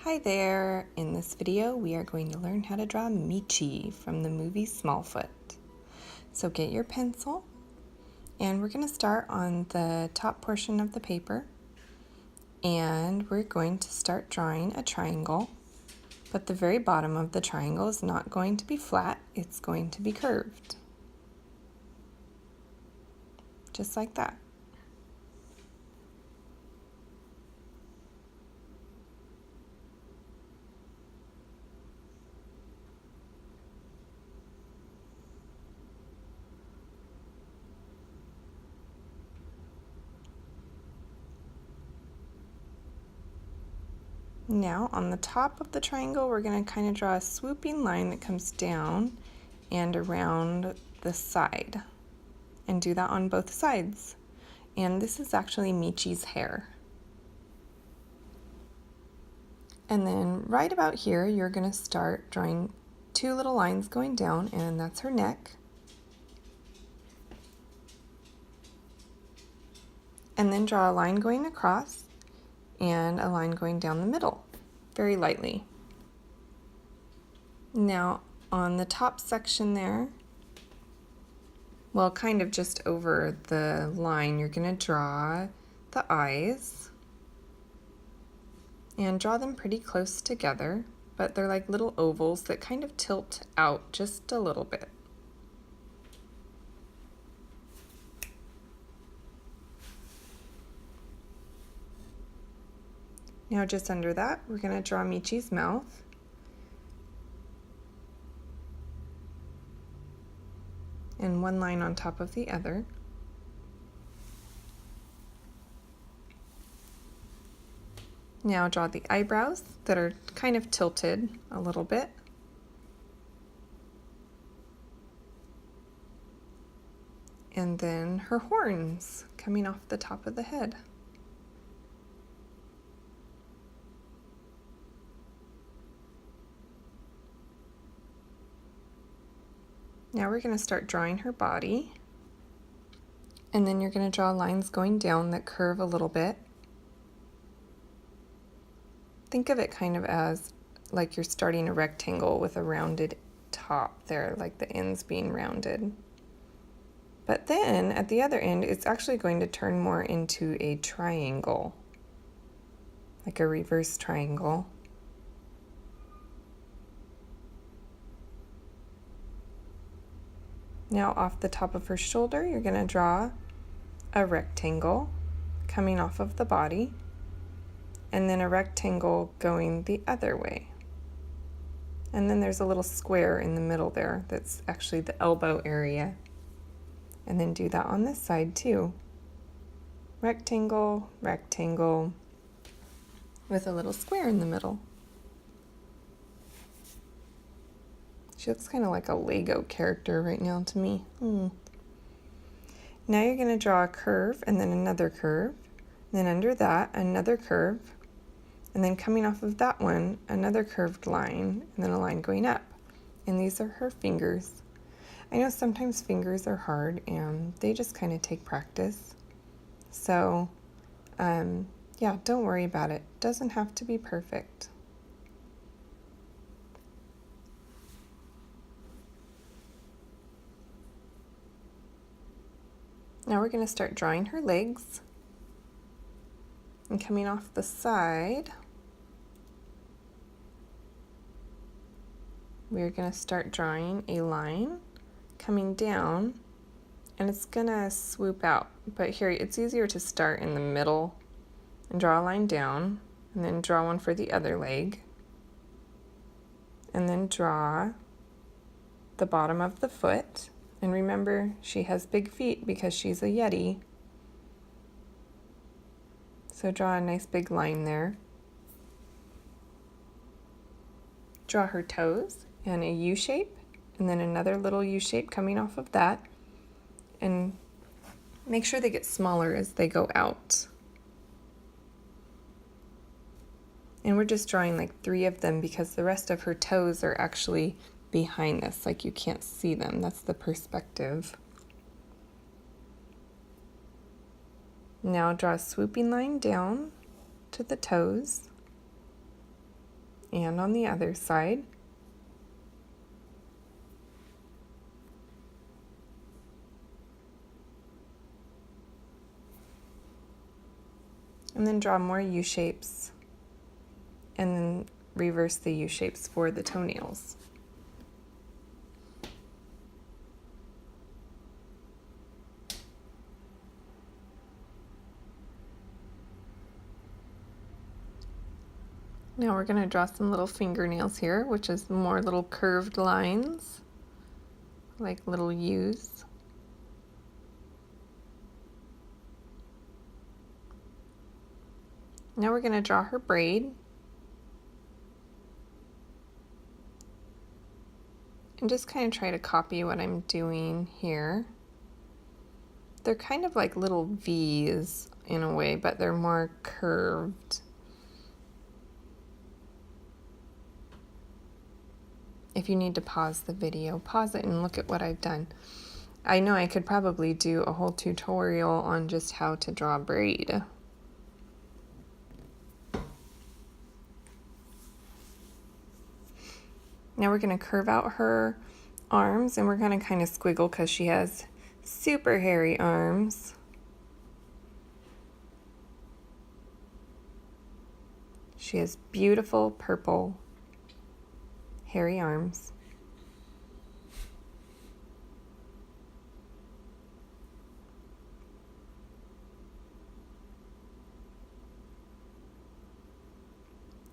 Hi there! In this video we are going to learn how to draw Meechee from the movie Smallfoot. So get your pencil and we're going to start on the top portion of the paper and we're going to start drawing a triangle, but the very bottom of the triangle is not going to be flat, it's going to be curved. Just like that. Now on the top of the triangle we're going to kind of draw a swooping line that comes down and around the side, and do that on both sides. And this is actually Meechee's hair. And then right about here you're going to start drawing two little lines going down, and that's her neck. And then draw a line going across and a line going down the middle, very lightly. Now on the top section there, well, kind of just over the line, you're going to draw the eyes and draw them pretty close together, but they're like little ovals that kind of tilt out just a little bit. Now just under that, we're going to draw Meechee's mouth. And one line on top of the other. Now draw the eyebrows that are kind of tilted a little bit. And then her horns coming off the top of the head. Now we're going to start drawing her body, and then you're going to draw lines going down that curve a little bit. Think of it kind of as like you're starting a rectangle with a rounded top there, like the ends being rounded. But then at the other end, it's actually going to turn more into a triangle, like a reverse triangle. Now off the top of her shoulder, you're going to draw a rectangle coming off of the body, and then a rectangle going the other way. And then there's a little square in the middle there that's actually the elbow area. And then do that on this side too. Rectangle, rectangle, with a little square in the middle. She looks kind of like a Lego character right now to me. Now you're going to draw a curve and then another curve. And then under that, another curve. And then coming off of that one, another curved line, and then a line going up. And these are her fingers. I know sometimes fingers are hard and they just kind of take practice. So, yeah, don't worry about it. It doesn't have to be perfect. Now we're going to start drawing her legs. And coming off the side, we're going to start drawing a line coming down, and it's going to swoop out. But here, it's easier to start in the middle and draw a line down, and then draw one for the other leg, and then draw the bottom of the foot. And remember, she has big feet because she's a Yeti. So draw a nice big line there. Draw her toes and a U shape, and then another little U shape coming off of that. And make sure they get smaller as they go out. And we're just drawing like 3 of them because the rest of her toes are actually behind this, like you can't see them. That's the perspective. Now draw a swooping line down to the toes. and on the other side. And then draw more U-shapes, and then reverse the U-shapes for the toenails. Now we're going to draw some little fingernails here, which is more little curved lines, like little U's. Now we're going to draw her braid. And just kind of try to copy what I'm doing here. They're kind of like little V's in a way, but they're more curved. If you need to pause the video, pause it and look at what I've done. I know I could probably do a whole tutorial on just how to draw braid. Now we're going to curve out her arms, and we're going to kind of squiggle because she has super hairy arms. She has beautiful purple hairy arms.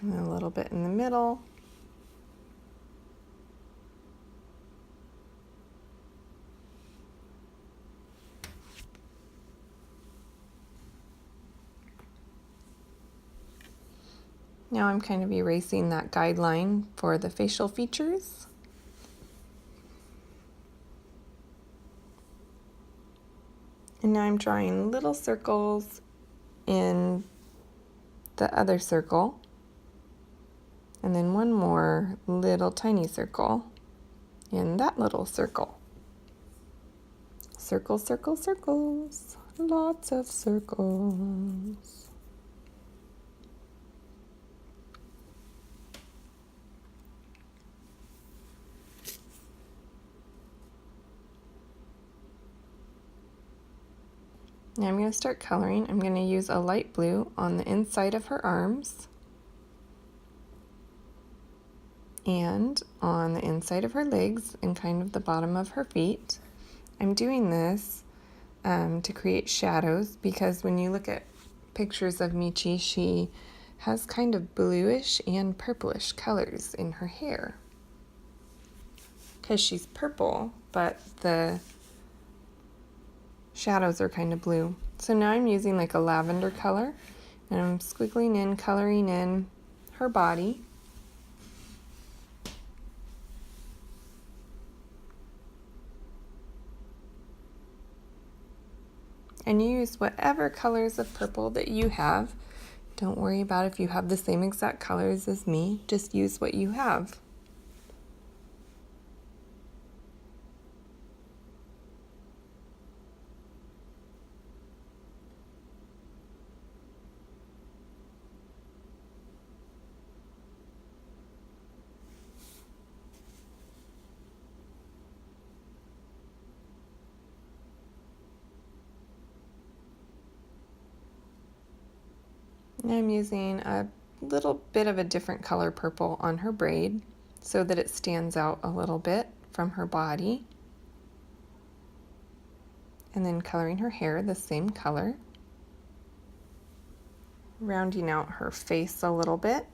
And a little bit in the middle. Now I'm kind of erasing that guideline for the facial features. And now I'm drawing little circles in the other circle. And then one more little tiny circle in that little circle. Circles, circles, circles. Lots of circles. Now I'm going to start coloring. I'm going to use a light blue on the inside of her arms and on the inside of her legs and kind of the bottom of her feet. I'm doing this to create shadows because when you look at pictures of Meechee, she has kind of bluish and purplish colors in her hair because she's purple, but the shadows are kind of blue. So now I'm using like a lavender color, and I'm squiggling in, coloring in her body. And use whatever colors of purple that you have. Don't worry about if you have the same exact colors as me, just use what you have. And I'm using a little bit of a different color purple on her braid so that it stands out a little bit from her body. And then coloring her hair the same color. Rounding out her face a little bit.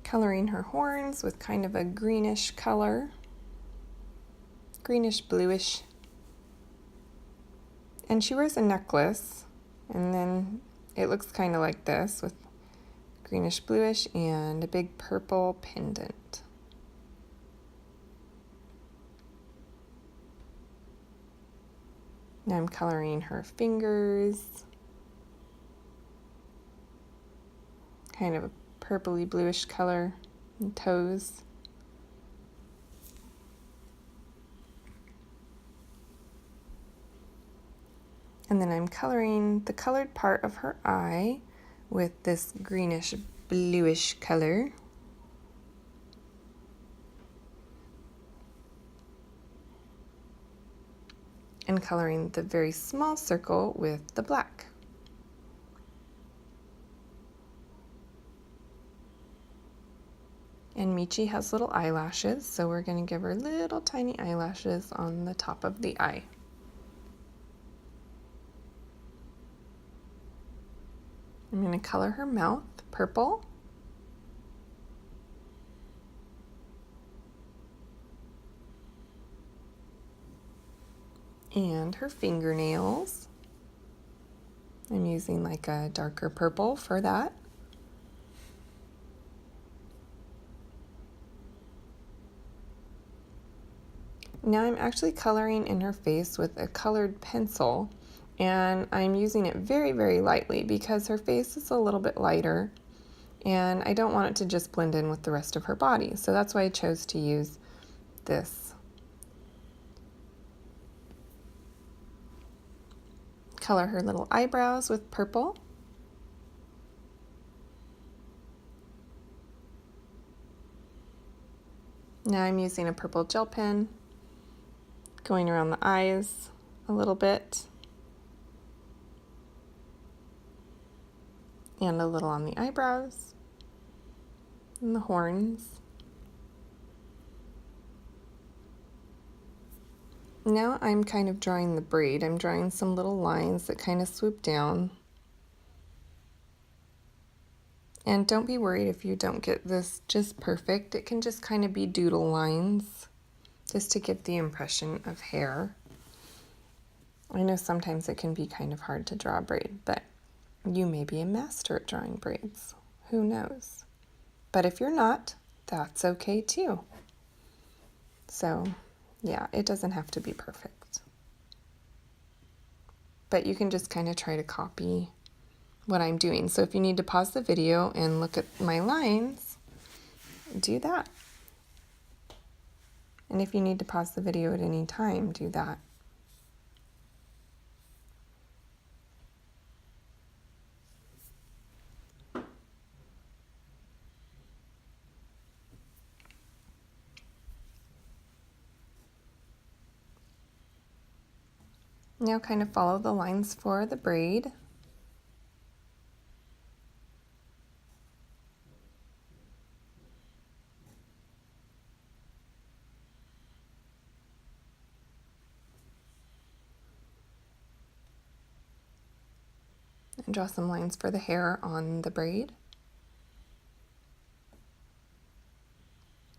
Coloring her horns with kind of a greenish color, greenish bluish. And she wears a necklace, and then it looks kind of like this with greenish bluish and a big purple pendant. Now I'm coloring her fingers, kind of a purpley bluish color, and toes. And then I'm coloring the colored part of her eye with this greenish bluish color. And coloring the very small circle with the black. And Meechee has little eyelashes, so we're going to give her little tiny eyelashes on the top of the eye. I'm going to color her mouth purple. And her fingernails. I'm using like a darker purple for that. Now I'm actually coloring in her face with a colored pencil, and I'm using it very, very lightly because her face is a little bit lighter and I don't want it to just blend in with the rest of her body. So that's why I chose to use this. Color her little eyebrows with purple. Now I'm using a purple gel pen, going around the eyes a little bit, and a little on the eyebrows, and the horns. Now I'm kind of drawing the braid. I'm drawing some little lines that kind of swoop down. And don't be worried if you don't get this just perfect. It can just kind of be doodle lines, just to give the impression of hair. I know sometimes it can be kind of hard to draw a braid, but you may be a master at drawing braids. Who knows? But if you're not, that's okay too. So, yeah, it doesn't have to be perfect. But you can just kind of try to copy what I'm doing. So if you need to pause the video and look at my lines, do that. And if you need to pause the video at any time, do that. Now kind of follow the lines for the braid. And draw some lines for the hair on the braid.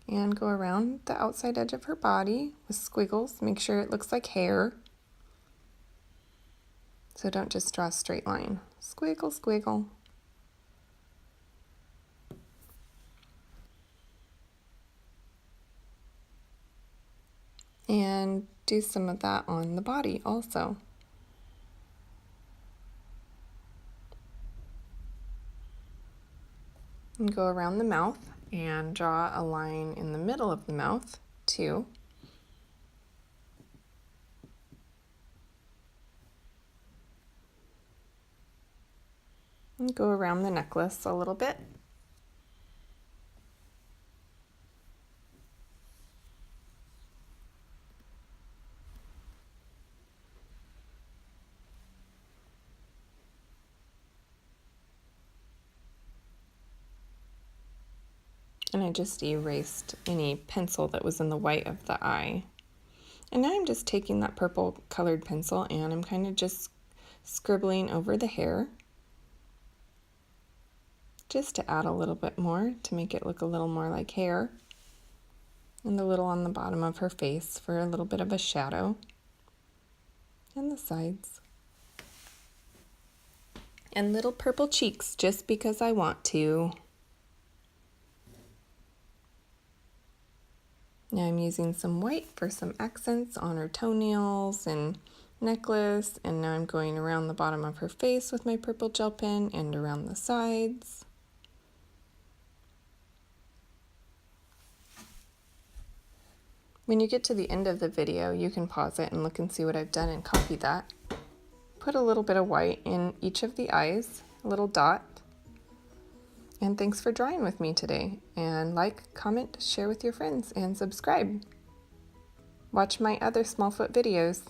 And go around the outside edge of her body with squiggles. Make sure it looks like hair. So don't just draw a straight line. Squiggle, squiggle. And do some of that on the body also. And go around the mouth and draw a line in the middle of the mouth too. And go around the necklace a little bit. And I just erased any pencil that was in the white of the eye. And now I'm just taking that purple colored pencil and I'm kind of just scribbling over the hair, just to add a little bit more to make it look a little more like hair. And a little on the bottom of her face for a little bit of a shadow. And the sides. And little purple cheeks just because I want to. Now I'm using some white for some accents on her toenails and necklace, and now I'm going around the bottom of her face with my purple gel pen and around the sides. When you get to the end of the video, you can pause it and look and see what I've done and copy that. put a little bit of white in each of the eyes, a little dot. And thanks for drawing with me today. And like, comment, share with your friends, and subscribe. Watch my other Smallfoot videos.